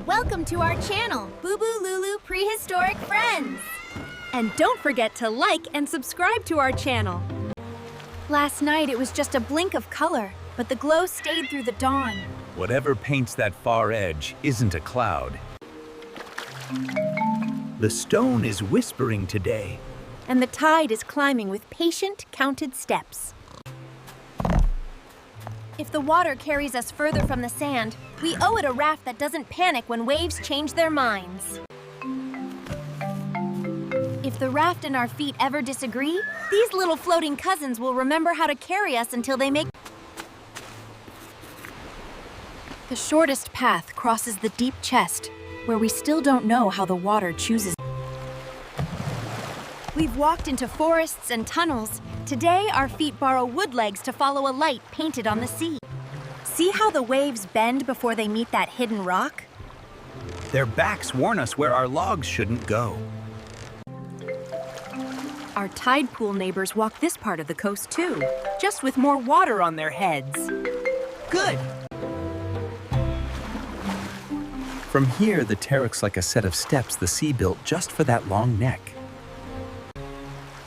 Welcome to our channel, Boo Boo Lulu Prehistoric Friends. And don't forget to like and subscribe to our channel. Last night it was just a blink of color, but the glow stayed through the dawn. Whatever paints that far edge isn't a cloud. The stone is whispering today. And the tide is climbing with patient, counted steps. If the water carries us further from the sand, we owe it a raft that doesn't panic when waves change their minds. If the raft and our feet ever disagree, these little floating cousins will remember how to carry us until they make... The shortest path crosses the deep chest, where we still don't know how the water chooses. We've walked into forests and tunnels. Today, our feet borrow wood legs to follow a light painted on the sea. See how the waves bend before they meet that hidden rock? Their backs warn us where our logs shouldn't go. Our tide pool neighbors walk this part of the coast too, just with more water on their heads. Good! From here, the terrace looks like a set of steps the sea built just for that long neck.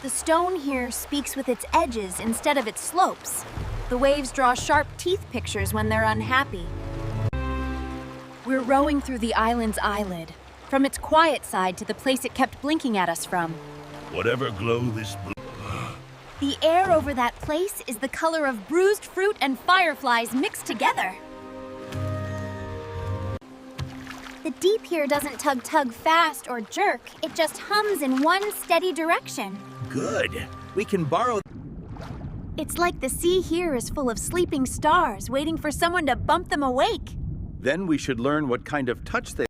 The stone here speaks with its edges instead of its slopes. The waves draw sharp teeth pictures when they're unhappy. We're rowing through the island's eyelid, from its quiet side to the place it kept blinking at us from. Whatever glow this blue. The air over that place is the color of bruised fruit and fireflies mixed together. The deep here doesn't tug fast or jerk. It just hums in one steady direction. Good. We can borrow... It's like the sea here is full of sleeping stars waiting for someone to bump them awake. Then we should learn what kind of touch they...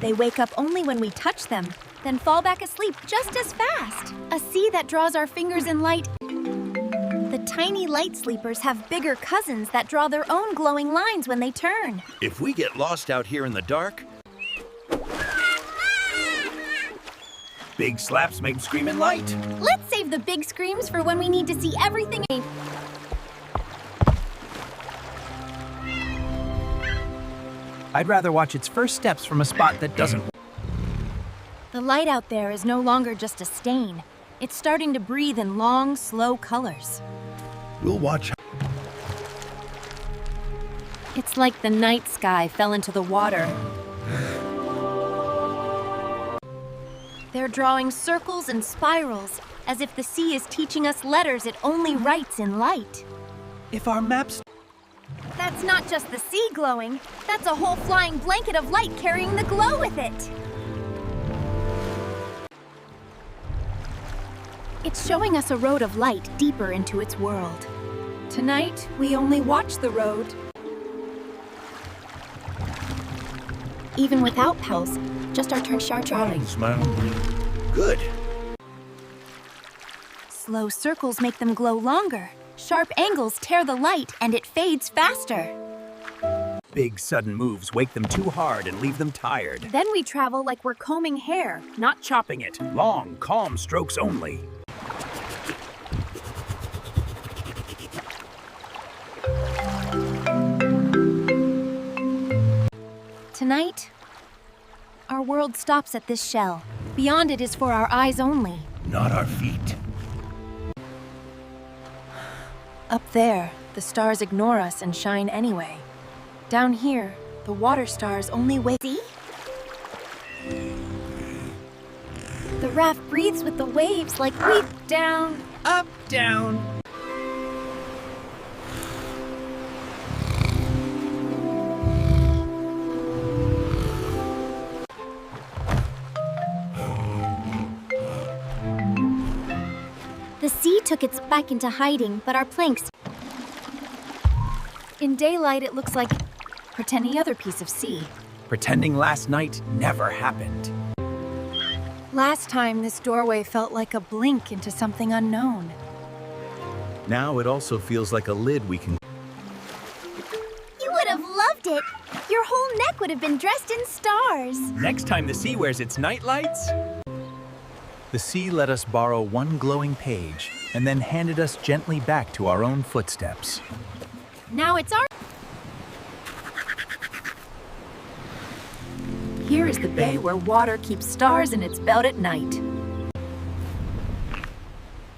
They wake up only when we touch them, then fall back asleep just as fast. A sea that draws our fingers in light. The tiny light sleepers have bigger cousins that draw their own glowing lines when they turn. If we get lost out here in the dark... Big slaps make screaming light. Let's save the big screams for when we need to see everything. I'd rather watch its first steps from a spot that doesn't... The light out there is no longer just a stain. It's starting to breathe in long, slow colors. We'll watch. It's like the night sky fell into the water. They're drawing circles and spirals, as if the sea is teaching us letters it only writes in light. If our maps... That's not just the sea glowing. That's a whole flying blanket of light carrying the glow with it. It's showing us a road of light deeper into its world. Tonight, we only watch the road. Even without pals, just our sharp drawings. Good. Slow circles make them glow longer. Sharp angles tear the light and it fades faster. Big sudden moves wake them too hard and leave them tired. Then we travel like we're combing hair, Not chopping it. Long, calm strokes only. Tonight, our world stops at this shell. Beyond it is for our eyes only. Not our feet. Up there, the stars ignore us and shine anyway. Down here, the water stars only wake. See? The raft breathes with the waves like we... Down, Up, down. The sea took its back into hiding, but our planks... In daylight, it looks like any other piece of sea. Pretending last night never happened. Last time, this doorway felt like a blink into something unknown. Now it also feels like a lid we can... You would have loved it. Your whole neck would have been dressed in stars. Next time the sea wears its night lights... The sea let us borrow one glowing page and then handed us gently back to our own footsteps. Now it's our... Here is the bay where water keeps stars in its belt at night.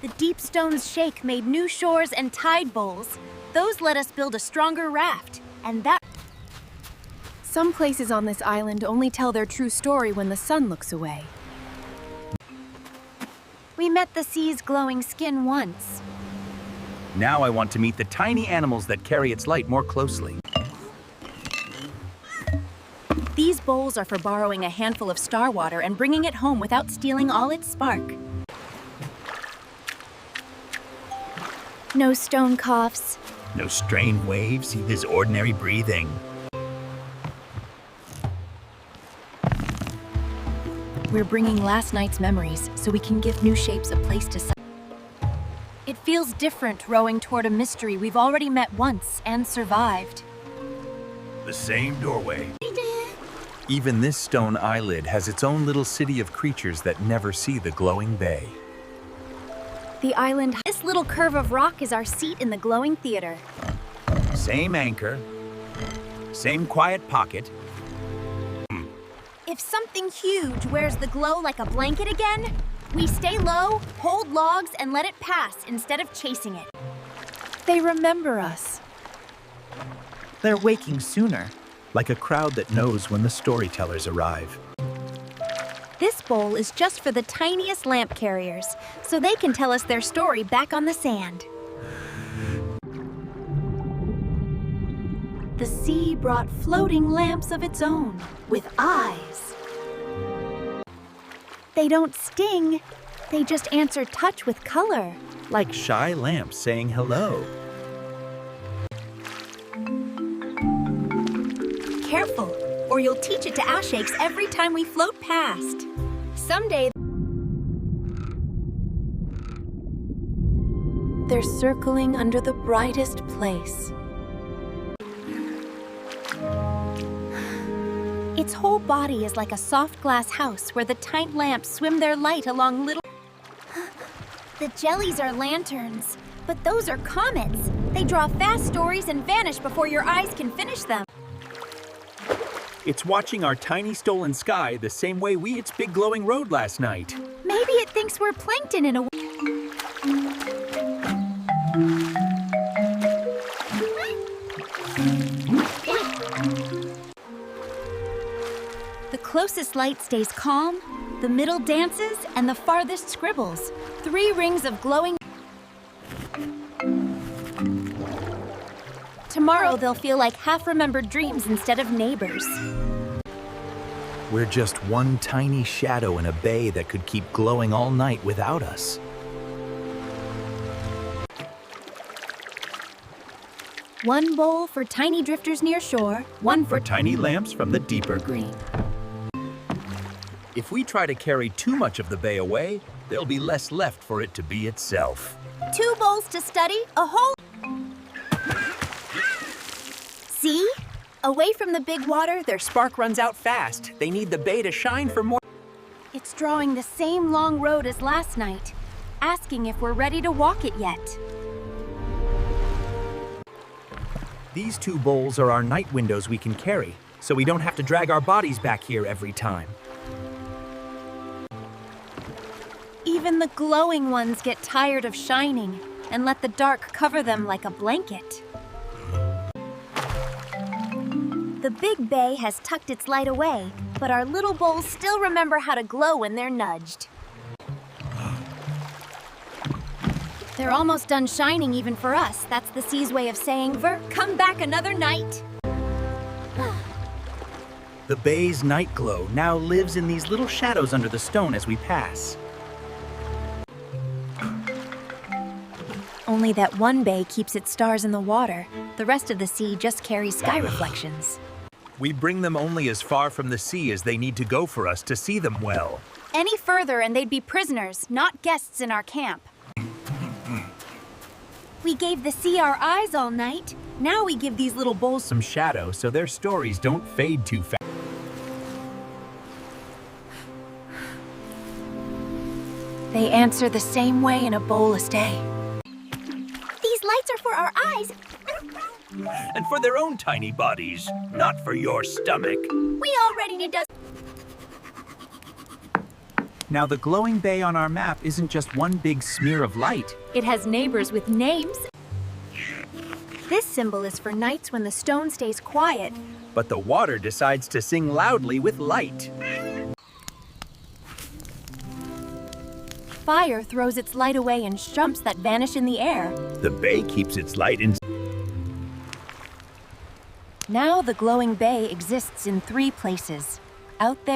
The deep stones shake made new shores and tide bowls. Those let us build a stronger raft, and that... Some places on this island only tell their true story when the sun looks away. We met the sea's glowing skin once. Now I want to meet the tiny animals that carry its light more closely. These bowls are for borrowing a handful of star water and bringing it home without stealing all its spark. No stone coughs. No strained waves, see this ordinary breathing. We're bringing last night's memories so we can give new shapes a place to... It feels different rowing toward a mystery we've already met once and survived. The same doorway. Even this stone eyelid has its own little city of creatures that never see the glowing bay. The island... This little curve of rock is our seat in the glowing theater. Same anchor, same quiet pocket. If something huge wears the glow like a blanket again, we stay low, hold logs, and let it pass instead of chasing it. They remember us. They're waking sooner, like a crowd that knows when the storytellers arrive. This bowl is just for the tiniest lamp carriers, so they can tell us their story back on the sand. The sea brought floating lamps of its own, with eyes. They don't sting, they just answer touch with color. Like shy lamps saying hello. Careful, or you'll teach it to ash aches every time we float past. Someday, They're circling under the brightest place. its whole body is like a soft glass house where the tiny lamps swim their light along little... The jellies are lanterns, but those are comets. They draw fast stories and vanish before your eyes can finish them. It's watching our tiny stolen sky the same way we its big glowing road last night. Maybe it thinks we're plankton in a... The closest light stays calm, the middle dances, and the farthest scribbles. 3 rings of glowing... Tomorrow they'll feel like half-remembered dreams instead of neighbors. We're just one tiny shadow in a bay that could keep glowing all night without us. One bowl for tiny drifters near shore, one for tiny lamps from the deeper green. If we try to carry too much of the bay away, there'll be less left for it to be itself. 2 bowls to study, a whole... See? Away from the big water, Their spark runs out fast. They need the bay to shine for more. it's drawing the same long road as last night, asking if we're ready to walk it yet. These 2 bowls are our night windows we can carry, so we don't have to drag our bodies back here every time. Even the glowing ones get tired of shining and let the dark cover them like a blanket. The big bay has tucked its light away, but our little bowls still remember how to glow when they're nudged. They're almost done shining even for us. That's the sea's way of saying, come back another night. The bay's night glow now lives in these little shadows under the stone as we pass. Only that one bay keeps its stars in the water. The rest of the sea just carries sky reflections. We bring them only as far from the sea as they need to go for us to see them well. Any further and they'd be prisoners, not guests in our camp. We gave the sea our eyes all night. Now we give these little bowls Some shadow so their stories don't fade too fast. They answer the same way in a bolus day. These lights are for our eyes. And for their own tiny bodies, not for your stomach. We already did. Now the glowing bay on our map isn't just one big smear of light. It has neighbors with names. This symbol is for nights when the stone stays quiet. But the water decides to sing loudly with light. Fire throws its light away in jumps that vanish in the air. The bay keeps its light in. Now the glowing bay exists in 3 places. Out there